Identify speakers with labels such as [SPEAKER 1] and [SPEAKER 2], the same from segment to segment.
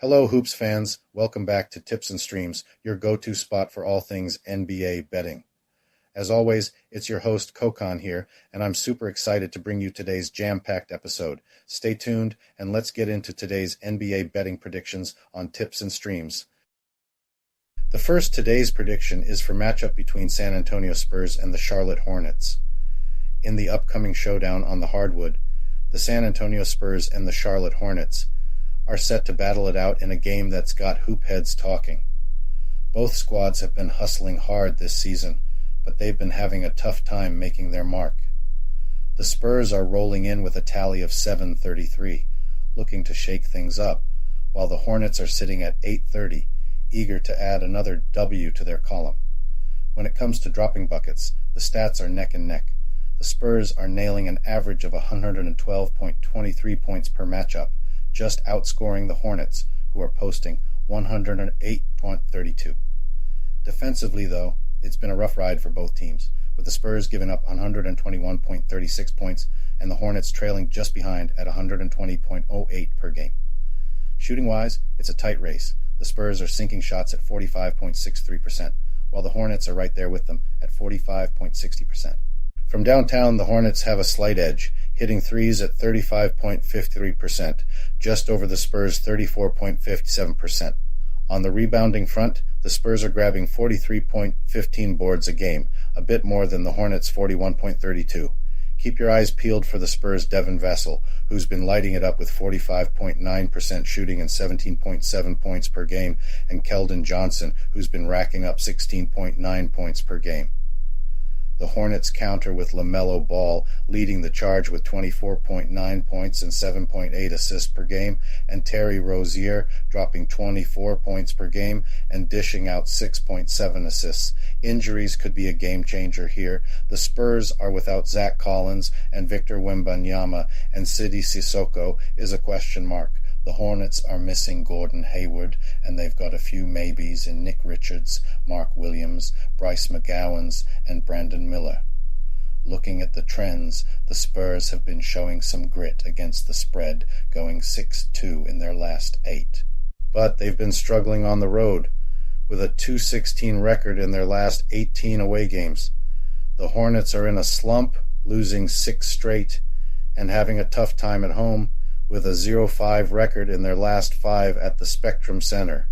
[SPEAKER 1] Hello, Hoops fans. Welcome back to Tips and Streams, your go-to spot for all things NBA betting. As always, it's your host, Kokon here, and I'm super excited to bring you today's jam-packed episode. Stay tuned, and let's get into today's NBA betting predictions on Tips and Streams. The first today's prediction is for matchup between San Antonio Spurs and the Charlotte Hornets. In the upcoming showdown on the hardwood, the San Antonio Spurs and the Charlotte Hornets are set to battle it out in a game that's got hoop heads talking. Both squads have been hustling hard this season, but they've been having a tough time making their mark. The Spurs are rolling in with a tally of 733, looking to shake things up, while the Hornets are sitting at 830, eager to add another W to their column. When it comes to dropping buckets, the stats are neck and neck. The Spurs are nailing an average of 112.23 points per matchup, just outscoring the Hornets, who are posting 108.32. Defensively, though, it's been a rough ride for both teams, with the Spurs giving up 121.36 points and the Hornets trailing just behind at 120.08 per game. Shooting-wise, it's a tight race. The Spurs are sinking shots at 45.63%, while the Hornets are right there with them at 45.60%. From downtown, the Hornets have a slight edge, hitting threes at 35.53%, just over the Spurs' 34.57%. On the rebounding front, the Spurs are grabbing 43.15 boards a game, a bit more than the Hornets' 41.32. Keep your eyes peeled for the Spurs' Devin Vassell, who's been lighting it up with 45.9% shooting and 17.7 points per game, and Keldon Johnson, who's been racking up 16.9 points per game. The Hornets counter with LaMelo Ball leading the charge with 24.9 points and 7.8 assists per game, and Terry Rozier dropping 24 points per game and dishing out 6.7 assists. Injuries could be a game-changer here. The Spurs are without Zach Collins and Victor Wembanyama, and Sidi Sissoko is a question mark. The Hornets are missing Gordon Hayward, and they've got a few maybes in Nick Richards, Mark Williams, Bryce McGowens, and Brandon Miller. Looking at the trends, the Spurs have been showing some grit against the spread, going 6-2 in their last 8. But they've been struggling on the road, with a 2-16 record in their last 18 away games. The Hornets are in a slump, losing 6 straight, and having a tough time at home, with a 0-5 record in their last 5 at the Spectrum Center.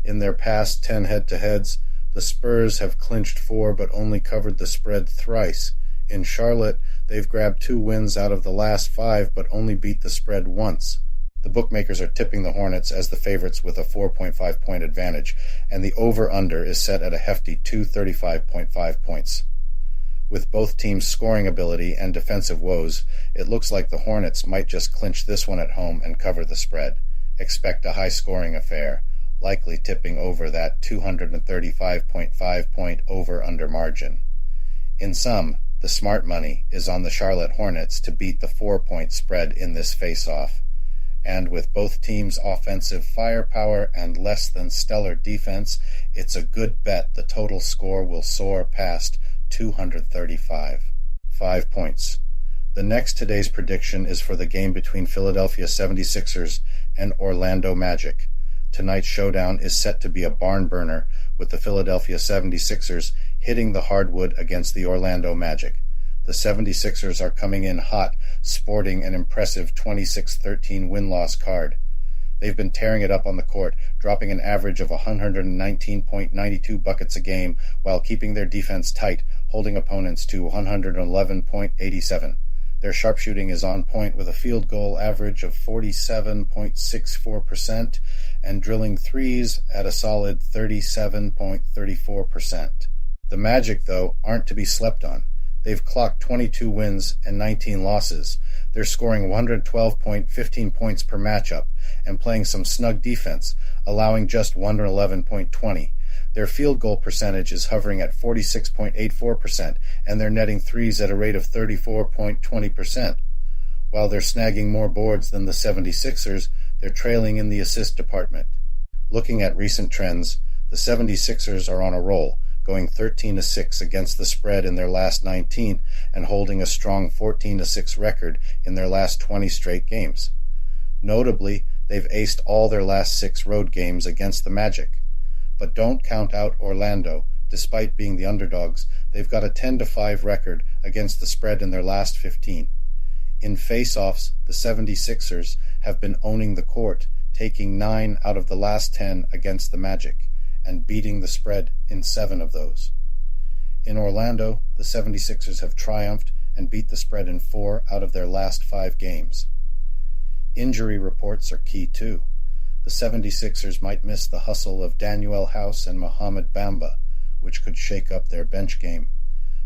[SPEAKER 1] In their past 10 head-to-heads, the Spurs have clinched 4 but only covered the spread thrice. In Charlotte, they've grabbed 2 wins out of the last 5 but only beat the spread once. The bookmakers are tipping the Hornets as the favorites with a 4.5-point advantage, and the over-under is set at a hefty 235.5 points. With both teams' scoring ability and defensive woes, it looks like the Hornets might just clinch this one at home and cover the spread. Expect a high-scoring affair, likely tipping over that 235.5-point over-under margin. In sum, the smart money is on the Charlotte Hornets to beat the 4-point spread in this face-off. And with both teams' offensive firepower and less than stellar defense, it's a good bet the total score will soar past 235. 5 points. The next today's prediction is for the game between Philadelphia 76ers and Orlando Magic. Tonight's showdown is set to be a barn burner, with the Philadelphia 76ers hitting the hardwood against the Orlando Magic. The 76ers are coming in hot, sporting an impressive 26-13 win-loss card. They've been tearing it up on the court, dropping an average of 119.92 buckets a game while keeping their defense tight, holding opponents to 111.87. Their sharpshooting is on point with a field goal average of 47.64% and drilling threes at a solid 37.34%. The Magic, though, aren't to be slept on. They've clocked 22 wins and 19 losses. They're scoring 112.15 points per matchup and playing some snug defense, allowing just 111.20. Their field goal percentage is hovering at 46.84%, and they're netting threes at a rate of 34.20%. While they're snagging more boards than the 76ers, they're trailing in the assist department. Looking at recent trends, the 76ers are on a roll, going 13-6 against the spread in their last 19 and holding a strong 14-6 record in their last 20 straight games. Notably, They've aced all their last 6 road games against the Magic. But don't count out Orlando. Despite being the underdogs, they've got a 10-5 record against the spread in their last 15. In face-offs, the 76ers have been owning the court, taking 9 out of the last 10 against the Magic, and beating the spread in 7 of those. In Orlando, the 76ers have triumphed and beat the spread in 4 out of their last 5 games. Injury reports are key too. The 76ers might miss the hustle of Danuel House and Mohamed Bamba, which could shake up their bench game.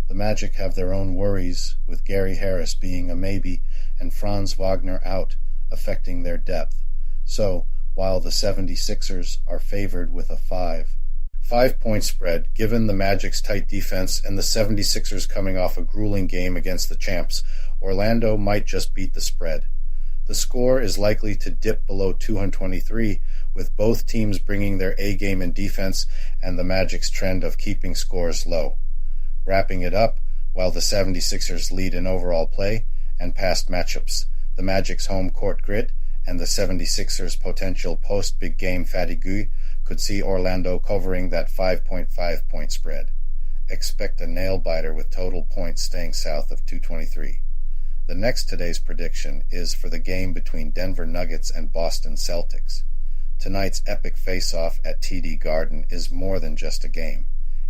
[SPEAKER 1] The Magic have their own worries, with Gary Harris being a maybe and Franz Wagner out, affecting their depth. So, while the 76ers are favored with a 5-point spread, given the Magic's tight defense and the 76ers coming off a grueling game against the champs, Orlando might just beat the spread. The score is likely to dip below 223, with both teams bringing their A-game in defense and the Magic's trend of keeping scores low. Wrapping it up, while the 76ers lead in overall play and past matchups, the Magic's home court grit and the 76ers' potential post-big game fatigue could see Orlando covering that 5.5-point spread. Expect a nail-biter with total points staying south of 223. The next today's prediction is for the game between Denver Nuggets and Boston Celtics. Tonight's epic face-off at TD Garden is more than just a game.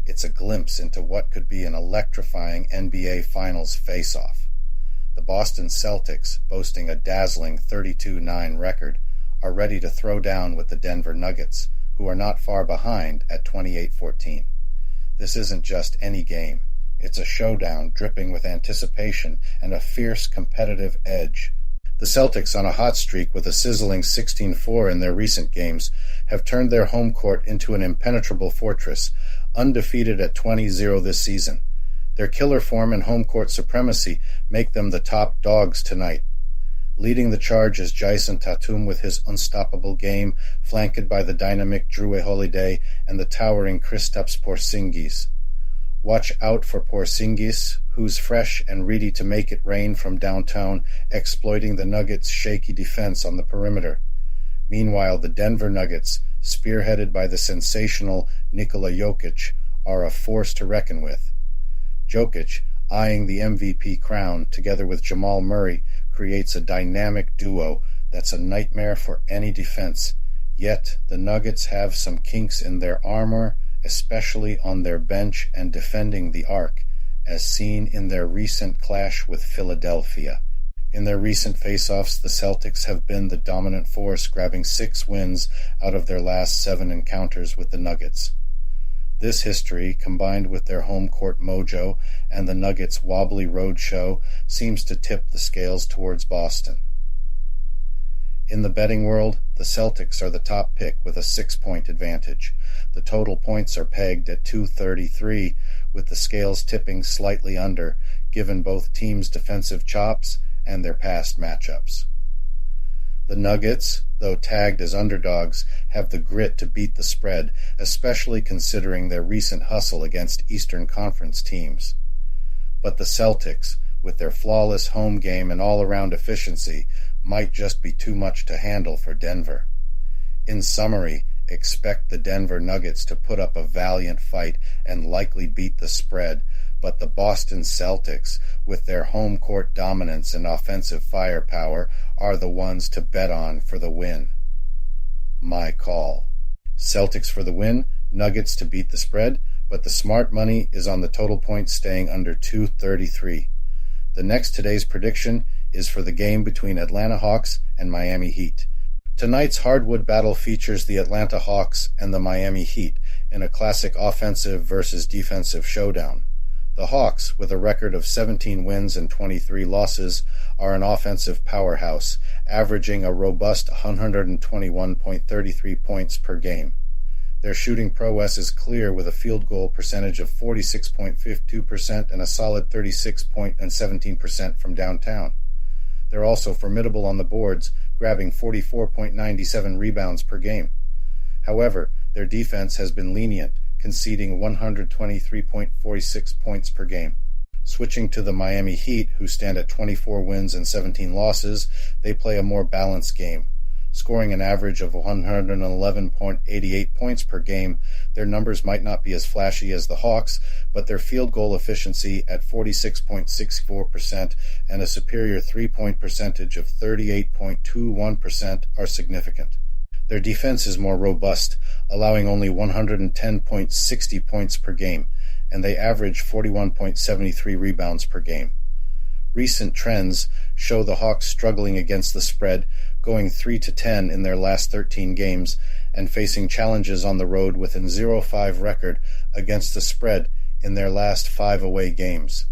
[SPEAKER 1] It's a glimpse into what could be an electrifying NBA Finals face-off. The Boston Celtics, boasting a dazzling 32-9 record, are ready to throw down with the Denver Nuggets, who are not far behind at 28-14. This isn't just any game. It's a showdown dripping with anticipation and a fierce competitive edge. The Celtics, on a hot streak with a sizzling 16-4 in their recent games, have turned their home court into an impenetrable fortress, undefeated at 20-0 this season. Their killer form and home court supremacy make them the top dogs tonight. Leading the charge is Jason Tatum with his unstoppable game, flanked by the dynamic Drew Holiday and the towering Kristaps Porzingis. Watch out for Porzingis, who's fresh and ready to make it rain from downtown, exploiting the Nuggets' shaky defense on the perimeter. Meanwhile, the Denver Nuggets, spearheaded by the sensational Nikola Jokic, are a force to reckon with. Jokic, eyeing the MVP crown, together with Jamal Murray, creates a dynamic duo that's a nightmare for any defense. Yet, the Nuggets have some kinks in their armor, especially on their bench and defending the arc, as seen in their recent clash with Philadelphia. In their recent face-offs, the Celtics have been the dominant force, grabbing 6 wins out of their last 7 encounters with the Nuggets. This history, combined with their home court mojo and the Nuggets' wobbly road show, seems to tip the scales towards Boston. In the betting world, the Celtics are the top pick with a 6-point advantage. The total points are pegged at 233, with the scales tipping slightly under, given both teams' defensive chops and their past matchups. The Nuggets, though tagged as underdogs, have the grit to beat the spread, especially considering their recent hustle against Eastern Conference teams. But the Celtics, with their flawless home game and all-around efficiency, might just be too much to handle for Denver. In summary, expect the Denver Nuggets to put up a valiant fight and likely beat the spread, but the Boston Celtics, with their home court dominance and offensive firepower, are the ones to bet on for the win. My call. Celtics for the win, Nuggets to beat the spread, but the smart money is on the total points staying under 233. The next today's prediction is for the game between Atlanta Hawks and Miami Heat. Tonight's hardwood battle features the Atlanta Hawks and the Miami Heat in a classic offensive versus defensive showdown. The Hawks, with a record of 17 wins and 23 losses, are an offensive powerhouse, averaging a robust 121.33 points per game. Their shooting prowess is clear, with a field goal percentage of 46.52% and a solid 36.17% from downtown. They're also formidable on the boards, grabbing 44.97 rebounds per game. However, their defense has been lenient, conceding 123.46 points per game. Switching to the Miami Heat, who stand at 24 wins and 17 losses, they play a more balanced game. Scoring an average of 111.88 points per game, their numbers might not be as flashy as the Hawks, but their field goal efficiency at 46.64% and a superior three-point percentage of 38.21% are significant. Their defense is more robust, allowing only 110.60 points per game, and they average 41.73 rebounds per game. Recent trends show the Hawks struggling against the spread, going 3-10 in their last 13 games, and facing challenges on the road with a 0-5 record against the spread in their last 5 away games.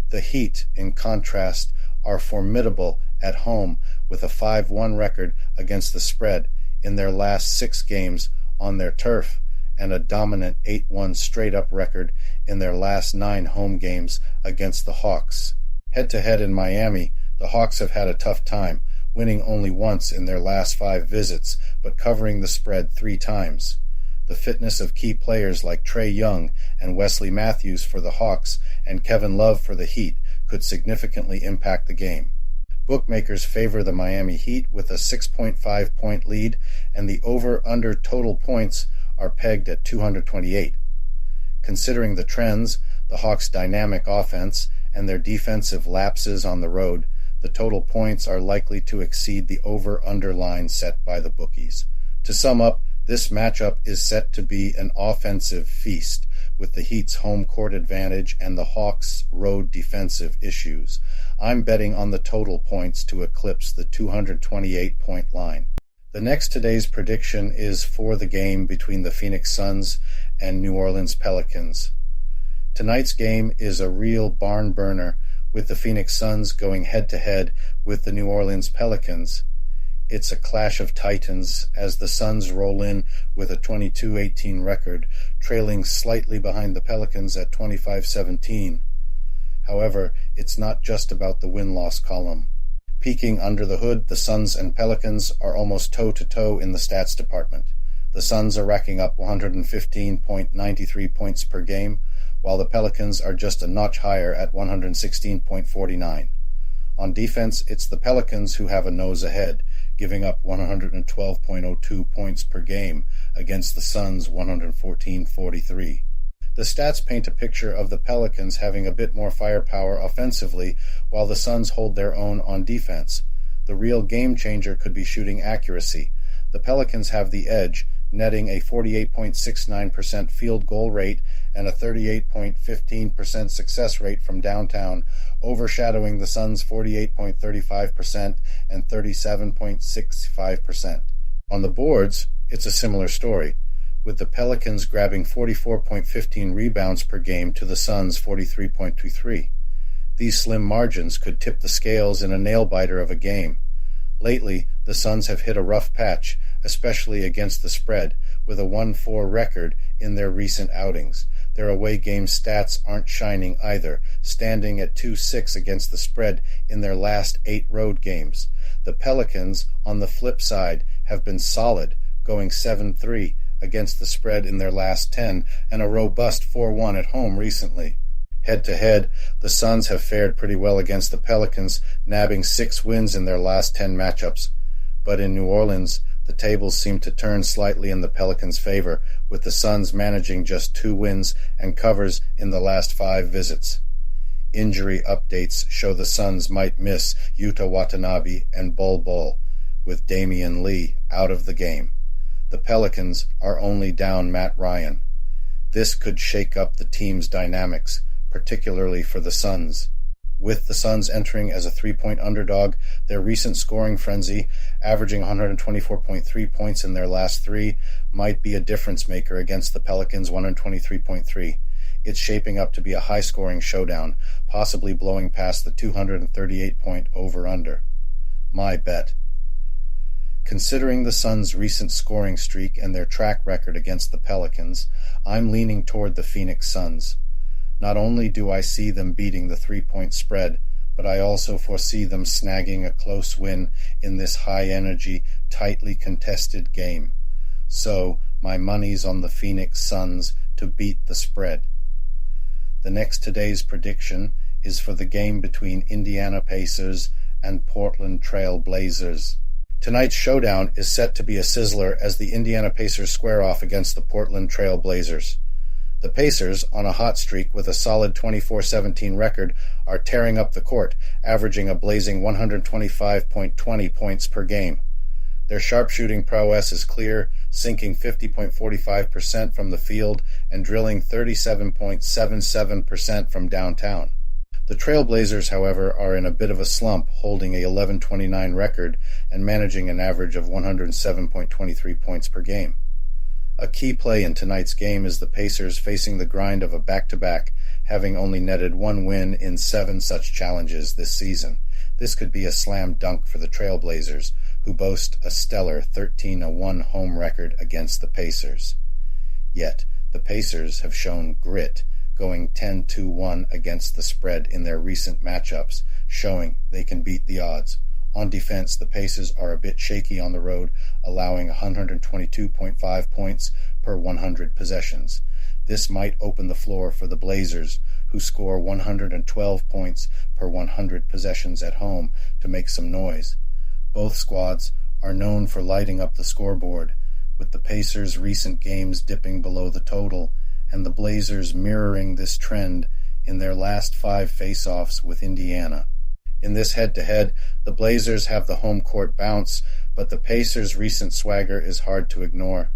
[SPEAKER 1] The Heat, in contrast, are formidable at home with a 5-1 record against the spread in their last 6 games on their turf, and a dominant 8-1 straight-up record in their last 9 home games against the Hawks. Head-to-head in Miami, the Hawks have had a tough time, winning only once in their last 5 visits, but covering the spread 3 times. The fitness of key players like Trae Young and Wesley Matthews for the Hawks and Kevin Love for the Heat could significantly impact the game. Bookmakers favor the Miami Heat with a 6.5-point lead, and the over-under total points are pegged at 228. Considering the trends, the Hawks' dynamic offense, and their defensive lapses on the road, the total points are likely to exceed the over-under line set by the bookies. To sum up, this matchup is set to be an offensive feast, with the Heat's home court advantage and the Hawks' road defensive issues. I'm betting on the total points to eclipse the 228-point line. The next today's prediction is for the game between the Phoenix Suns and New Orleans Pelicans. Tonight's game is a real barn burner, with the Phoenix Suns going head-to-head with the New Orleans Pelicans. It's a clash of titans as the Suns roll in with a 22-18 record, trailing slightly behind the Pelicans at 25-17. However, it's not just about the win-loss column. Peeking under the hood, the Suns and Pelicans are almost toe-to-toe in the stats department. The Suns are racking up 115.93 points per game, while the Pelicans are just a notch higher at 116.49. On defense, it's the Pelicans who have a nose ahead, giving up 112.02 points per game against the Suns' 114.43. The stats paint a picture of the Pelicans having a bit more firepower offensively, while the Suns hold their own on defense. The real game changer could be shooting accuracy. The Pelicans have the edge, netting a 48.69% field goal rate and a 38.15% success rate from downtown, overshadowing the Suns' 48.35% and 37.65%. On the boards, it's a similar story, with the Pelicans grabbing 44.15 rebounds per game to the Suns' 43.23. These slim margins could tip the scales in a nail-biter of a game. Lately, the Suns have hit a rough patch, especially against the spread, with a 1-4 record in their recent outings. Their away game stats aren't shining either, standing at 2-6 against the spread in their last 8 road games. The Pelicans, on the flip side, have been solid, going 7-3 against the spread in their last 10, and a robust 4-1 at home recently. Head-to-head, the Suns have fared pretty well against the Pelicans, nabbing 6 wins in their last 10 matchups. But in New Orleans, the tables seem to turn slightly in the Pelicans' favor, with the Suns managing just 2 wins and covers in the last 5 visits. Injury updates show the Suns might miss Yuta Watanabe and Bol Bol, with Damian Lee out of the game. The Pelicans are only down Matt Ryan. This could shake up the team's dynamics, particularly for the Suns. With the Suns entering as a 3-point underdog, their recent scoring frenzy, averaging 124.3 points in their last 3, might be a difference maker against the Pelicans' 123.3. It's shaping up to be a high-scoring showdown, possibly blowing past the 238-point over-under. My bet. Considering the Suns' recent scoring streak and their track record against the Pelicans, I'm leaning toward the Phoenix Suns. Not only do I see them beating the 3-point spread, but I also foresee them snagging a close win in this high-energy, tightly contested game. So, my money's on the Phoenix Suns to beat the spread. The next today's prediction is for the game between Indiana Pacers and Portland Trail Blazers. Tonight's showdown is set to be a sizzler as the Indiana Pacers square off against the Portland Trail Blazers. The Pacers, on a hot streak with a solid 24-17 record, are tearing up the court, averaging a blazing 125.20 points per game. Their sharpshooting prowess is clear, sinking 50.45% from the field and drilling 37.77% from downtown. The Trailblazers, however, are in a bit of a slump, holding a 11-29 record and managing an average of 107.23 points per game. A key play in tonight's game is the Pacers facing the grind of a back-to-back, having only netted one win in 7 such challenges this season. This could be a slam dunk for the Trailblazers, who boast a stellar 13-1 home record against the Pacers. Yet, the Pacers have shown grit, going 10-1 against the spread in their recent matchups, showing they can beat the odds. On defense, the Pacers are a bit shaky on the road, allowing 122.5 points per 100 possessions. This might open the floor for the Blazers, who score 112 points per 100 possessions at home, to make some noise. Both squads are known for lighting up the scoreboard, with the Pacers' recent games dipping below the total, and the Blazers mirroring this trend in their last 5 face-offs with Indiana. In this head-to-head, the Blazers have the home court bounce, but the Pacers' recent swagger is hard to ignore.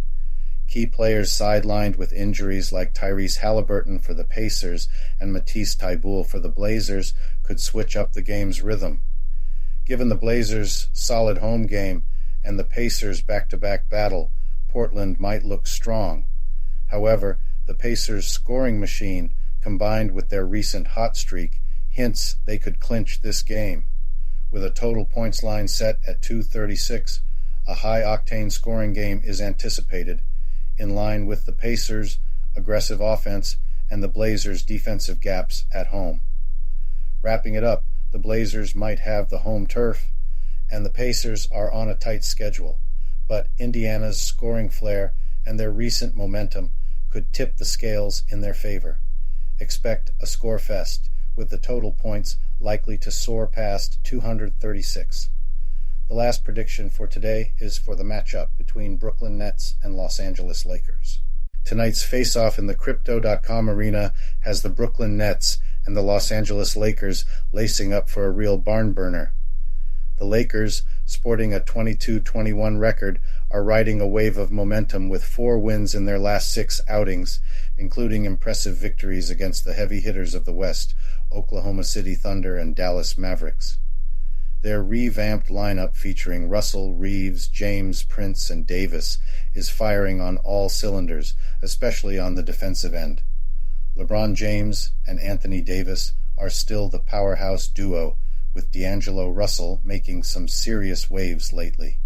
[SPEAKER 1] Key players sidelined with injuries like Tyrese Halliburton for the Pacers and Matisse Thybulle for the Blazers could switch up the game's rhythm. Given the Blazers' solid home game and the Pacers' back-to-back battle, Portland might look strong. However, the Pacers' scoring machine, combined with their recent hot streak, hints they could clinch this game. With a total points line set at 236, a high-octane scoring game is anticipated, in line with the Pacers' aggressive offense and the Blazers' defensive gaps at home. Wrapping it up, the Blazers might have the home turf, and the Pacers are on a tight schedule, but Indiana's scoring flair and their recent momentum could tip the scales in their favor. Expect a score fest, with the total points likely to soar past 236. The last prediction for today is for the matchup between Brooklyn Nets and Los Angeles Lakers. Tonight's face-off in the Crypto.com arena has the Brooklyn Nets and the Los Angeles Lakers lacing up for a real barn burner. The Lakers, sporting a 22-21 record, are riding a wave of momentum with 4 wins in their last 6 outings, including impressive victories against the heavy hitters of the West, Oklahoma City Thunder and Dallas Mavericks. Their revamped lineup featuring Russell, Reeves, James, Prince, and Davis is firing on all cylinders, especially on the defensive end. LeBron James and Anthony Davis are still the powerhouse duo, with D'Angelo Russell making some serious waves lately.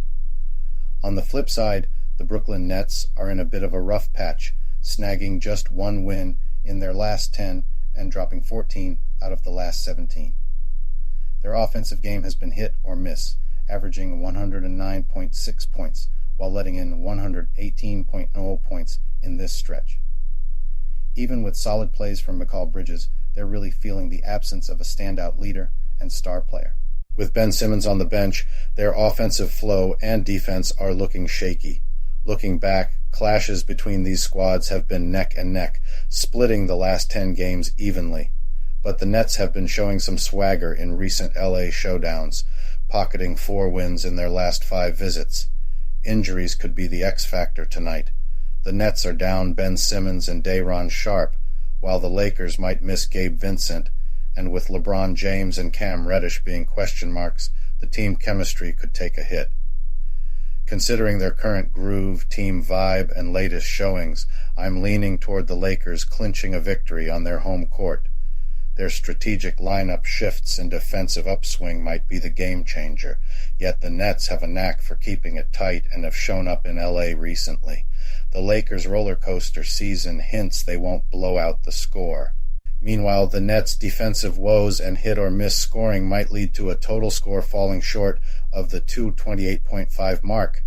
[SPEAKER 1] On the flip side, the Brooklyn Nets are in a bit of a rough patch, snagging just 1 win in their last 10 and dropping 14 out of the last 17. Their offensive game has been hit or miss, averaging 109.6 points, while letting in 118.0 points in this stretch. Even with solid plays from McCall Bridges, they're really feeling the absence of a standout leader and star player. With Ben Simmons on the bench, their offensive flow and defense are looking shaky. Looking back, clashes between these squads have been neck and neck, splitting the last 10 games evenly. But the Nets have been showing some swagger in recent LA showdowns, pocketing 4 wins in their last 5 visits. Injuries could be the X factor tonight. The Nets are down Ben Simmons and Day'Ron Sharpe, while the Lakers might miss Gabe Vincent, and with LeBron James and Cam Reddish being question marks, the team chemistry could take a hit. Considering their current groove, team vibe, and latest showings, I'm leaning toward the Lakers clinching a victory on their home court. Their strategic lineup shifts and defensive upswing might be the game changer, yet the Nets have a knack for keeping it tight and have shown up in LA recently. The Lakers' roller coaster season hints they won't blow out the score. Meanwhile, the Nets' defensive woes and hit-or-miss scoring might lead to a total score falling short of the 228.5 mark.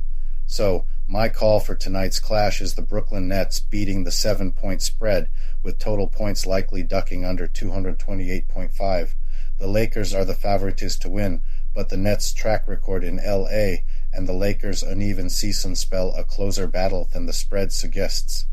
[SPEAKER 1] So, my call for tonight's clash is the Brooklyn Nets beating the 7-point spread, with total points likely ducking under 228.5. The Lakers are the favorites to win, but the Nets' track record in L.A. and the Lakers' uneven season spell a closer battle than the spread suggests.